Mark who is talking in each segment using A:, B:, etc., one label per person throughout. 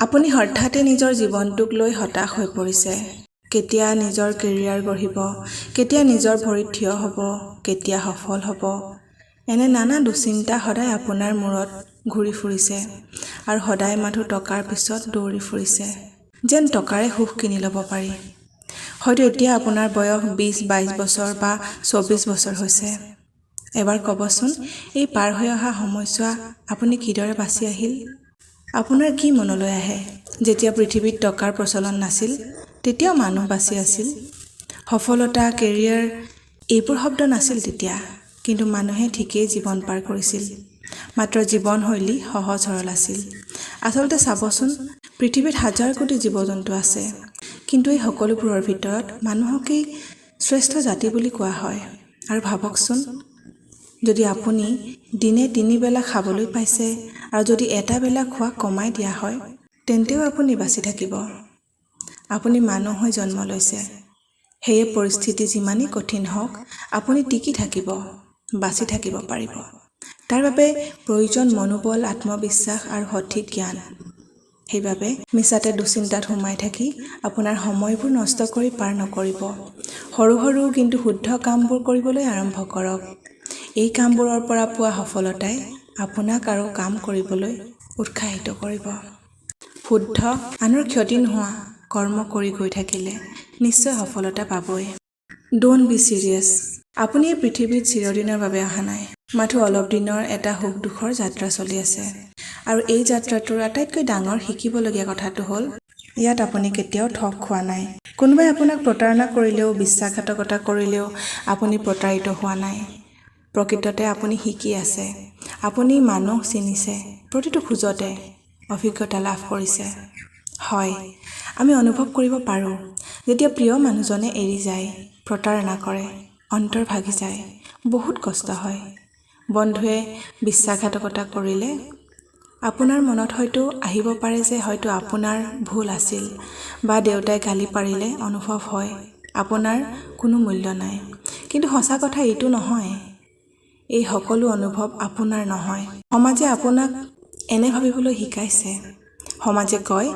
A: আপুনি হঠাতে নিজৰ জীৱনটোক লৈ হতাশ হৈ পৰিছে। কেতিয়া নিজৰ কেৰিয়াৰ গঢ়িব, কেতিয়া নিজৰ ভৰিত থিয় হ'ব, কেতিয়া সফল হ'ব, এনে নানা দুশ্চিন্তা সদায় আপোনাৰ মূৰত ঘূৰি ফুৰিছে আৰু সদায় মাথো টকাৰ পিছত দৌৰি ফুৰিছে, যেন টকাৰে সুখ কিনি ল'ব পাৰি। হয়তো এতিয়া আপোনাৰ বয়স 20-22 বছৰ বা 24 বছৰ হৈছে। এবাৰ ক'বচোন, এই পাৰ হৈ অহা সময়ছোৱা আপুনি কিদৰে বাচি আহিল? আপোনাৰ কি মনলৈ আহে? যেতিয়া পৃথিৱীত টকাৰ প্ৰচলন নাছিল, তেতিয়াও মানুহ বাচি আছিল। সফলতা, কেৰিয়াৰ এইবোৰ শব্দ নাছিল তেতিয়া, কিন্তু মানুহে ঠিকেই জীৱন পাৰ কৰিছিল। মাত্ৰ জীৱনশৈলী সহজ সৰল আছিল। আচলতে চাবচোন, পৃথিৱীত হাজাৰ কোটি জীৱ-জন্তু আছে, কিন্তু এই সকলোবোৰৰ ভিতৰত মানুহকেই শ্ৰেষ্ঠ জাতি বুলি কোৱা হয়। আৰু ভাবকচোন, যদি আপুনি দিনে 3 বেলা খাবলৈ পাইছে আৰু যদি এটা বেলা খোৱা কমাই দিয়া হয়, তেন্তেও আপুনি বাচি থাকিব। আপুনি মানুহ হৈ জন্ম লৈছে, সেয়ে পৰিস্থিতি যিমানেই কঠিন হওক, আপুনি টিকি থাকিব, বাচি থাকিব পাৰিব। তাৰ বাবে প্ৰয়োজন মনোবল, আত্মবিশ্বাস আৰু সঠিক জ্ঞান। সেইবাবে মিছাতে দুশ্চিন্তাত সোমাই থাকি আপোনাৰ সময়বোৰ নষ্ট কৰি পাৰ নকৰিব। সৰু সৰু কিন্তু শুদ্ধ কামবোৰ কৰিবলৈ আৰম্ভ কৰক। এই কামবোৰৰ পৰা পোৱা সফলতাই আপোনাক আৰু কাম কৰিবলৈ উৎসাহিত কৰিব। শুদ্ধ, আনৰ ক্ষতি নোহোৱা কৰ্ম কৰি গৈ থাকিলে নিশ্চয় সফলতা পাবই। Don't be serious. আপুনি এই পৃথিৱীত চিৰদিনৰ বাবে অহা নাই, মাথো অলপ দিনৰ এটা সুখ দুখৰ যাত্ৰা চলি আছে। আৰু এই যাত্ৰাটোৰ আটাইতকৈ ডাঙৰ শিকিবলগীয়া কথাটো হ'ল, ইয়াত আপুনি কেতিয়াও ঠগ খোৱা নাই। কোনোবাই আপোনাক প্ৰতাৰণা কৰিলেও, বিশ্বাসঘাতকতা কৰিলেও আপুনি প্ৰতাৰিত হোৱা নাই। প্ৰকৃততে আপুনি শিকি আছে, আপুনি মানুহ চিনিছে, প্ৰতিটো খোজতে অভিজ্ঞতা লাভ কৰিছে। হয়, আমি অনুভৱ কৰিব পাৰোঁ, যেতিয়া প্ৰিয় মানুহজনে এৰি যায়, প্ৰতাৰণা কৰে, অন্তৰ ভাগি যায়, বহুত কষ্ট হয়। বন্ধুৱে বিশ্বাসঘাতকতা কৰিলে আপোনাৰ মনত হয়তো আহিব পাৰে যে হয়তো আপোনাৰ ভুল আছিল, বা দেউতাই গালি পাৰিলে অনুভৱ হয় আপোনাৰ কোনো মূল্য নাই। কিন্তু সঁচা কথা এইটো নহয়, এই সকলো অনুভৱ আপোনাৰ নহয়। সমাজে আপোনাক এনে ভাবিবলৈ শিকাইছে। সমাজে কয়,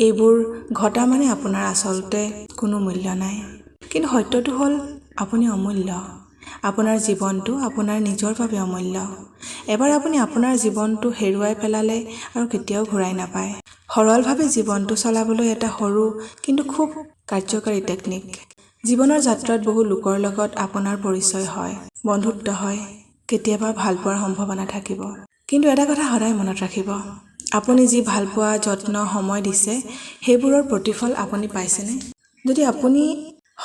A: এইবোৰ ঘটা মানে আপোনাৰ আচলতে কোনো মূল্য নাই। কিন্তু সত্যটো হ'ল, আপুনি অমূল্য। আপোনাৰ জীৱনটো আপোনাৰ নিজৰ বাবে অমূল্য। এবাৰ আপুনি আপোনাৰ জীৱনটো হেৰুৱাই পেলালে আৰু কেতিয়াও ঘূৰাই নাপায়। সৰলভাৱে জীৱনটো চলাবলৈ এটা সৰু কিন্তু খুব কাৰ্যকাৰী টেকনিক। জীৱনৰ যাত্ৰাত বহু লোকৰ লগত আপোনাৰ পৰিচয় হয়, বন্ধুত্ব হয়, কেতিয়াবা ভাল পোৱাৰ সম্ভাৱনা থাকিব। কিন্তু এটা কথা সদায় মনত ৰাখিব, আপুনি যি ভাল পোৱা, যত্ন, সময় দিছে, সেইবোৰৰ প্ৰতিফল আপুনি পাইছেনে? যদি আপুনি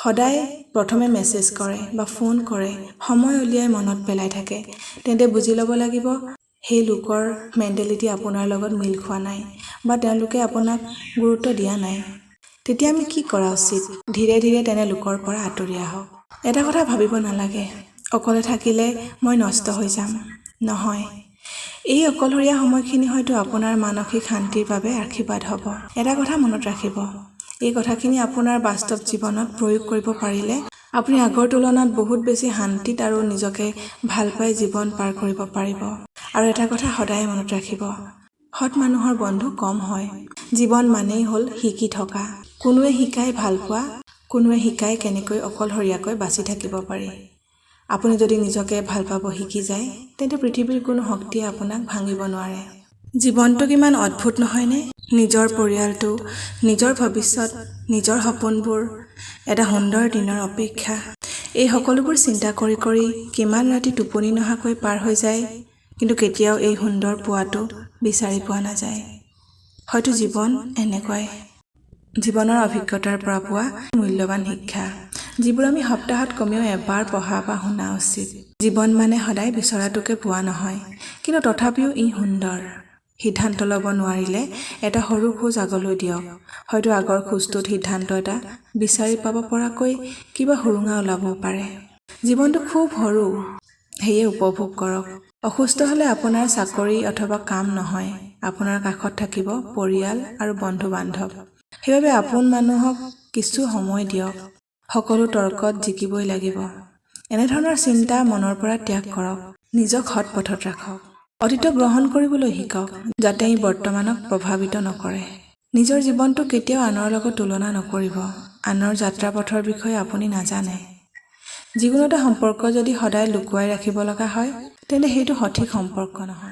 A: সদায় প্ৰথমে মেছেজ কৰে বা ফোন কৰে, সময় উলিয়াই মনত পেলাই থাকে, তেন্তে বুজি ল'ব লাগিব, সেই লোকৰ মেণ্টেলিটি আপোনাৰ লগত মিল খোৱা নাই, বা তেওঁলোকে আপোনাক গুৰুত্ব দিয়া নাই। তেতিয়া আমি কি কৰা উচিত? ধীৰে ধীৰে তেনে লোকৰ পৰা আঁতৰি আহক। এটা কথা ভাবিব নালাগে, অকলে থাকিলে মই নষ্ট হৈ যাম। নহয়, এই অকলশৰীয়া সময়খিনি হয়তো আপোনাৰ মানসিক শান্তিৰ বাবে আশীৰ্বাদ হ'ব। এটা কথা মনত ৰাখিব, এই কথাখিনি আপোনাৰ বাস্তৱ জীৱনত প্ৰয়োগ কৰিব পাৰিলে আপুনি আগৰ তুলনাত বহুত বেছি শান্তিত আৰু নিজকে ভাল পাই জীৱন পাৰ কৰিব পাৰিব। আৰু এটা কথা সদায় মনত ৰাখিব, সৎ মানুহৰ বন্ধু কম হয়। জীৱন মানেই হ'ল শিকি থকা। কোনোৱে শিকাই ভাল পোৱা, কোনোৱে শিকাই কেনেকৈ অকলশৰীয়াকৈ বাচি থাকিব পাৰি। আপুনি যদি নিজকে ভাল পাব শিকি যায়, তেন্তে পৃথিৱীৰ কোনো শক্তিয়ে আপোনাক ভাঙিব নোৱাৰে। জীৱনটো কিমান অদ্ভুত নহয়নে? নিজৰ পৰিয়ালটো, নিজৰ ভৱিষ্যত, নিজৰ সপোনবোৰ, এটা সুন্দৰ দিনৰ অপেক্ষা। এই সকলোবোৰ চিন্তা কৰি কৰি কিমান ৰাতি টোপনি নহাকৈ পাৰ হৈ যায়, কিন্তু কেতিয়াও এই সুন্দৰ পোৱাটো বিচাৰি পোৱা নাযায়। হয়তো জীৱন এনেকুৱাই। জীৱনৰ অভিজ্ঞতাৰ পৰা পোৱা মূল্যৱান শিক্ষা, যিবোৰ আমি সপ্তাহত কমেও এবাৰ পঢ়া বা শুনা উচিত। জীৱন মানে সদায় বিচৰাটোকে পোৱা নহয়, কিন্তু তথাপিও ই সুন্দৰ। সিদ্ধান্ত ল'ব নোৱাৰিলে এটা সৰু খোজ আগলৈ দিয়ক। হয়তো আগৰ খোজটোত সিদ্ধান্ত এটা বিচাৰি পাব পৰাকৈ কিবা সুৰুঙা ওলাবও পাৰে। জীৱনটো খুব সৰু, সেয়ে উপভোগ কৰক। অসুস্থ হ'লে আপোনাৰ চাকৰি অথবা কাম নহয়, আপোনাৰ কাষত থাকিব পৰিয়াল আৰু বন্ধু বান্ধৱ। সেইবাবে আপোন মানুহক কিছু সময় দিয়ক। সকলো তৰ্কত জিকিবই লাগিব, এনেধৰণৰ চিন্তা মনৰ পৰা ত্যাগ কৰক। নিজক সৎ পথত ৰাখক। অতীতক গ্ৰহণ কৰিবলৈ শিকক, যাতে ই বৰ্তমানক প্ৰভাৱিত নকৰে। নিজৰ জীৱনটো কেতিয়াও আনৰ লগত তুলনা নকৰিব। আনৰ যাত্ৰাপথৰ বিষয়ে আপুনি নাজানে। যিকোনো এটা সম্পৰ্ক যদি সদায় লুকুৱাই ৰাখিব লগা হয়, তেন্তে সেইটো সঠিক সম্পৰ্ক নহয়।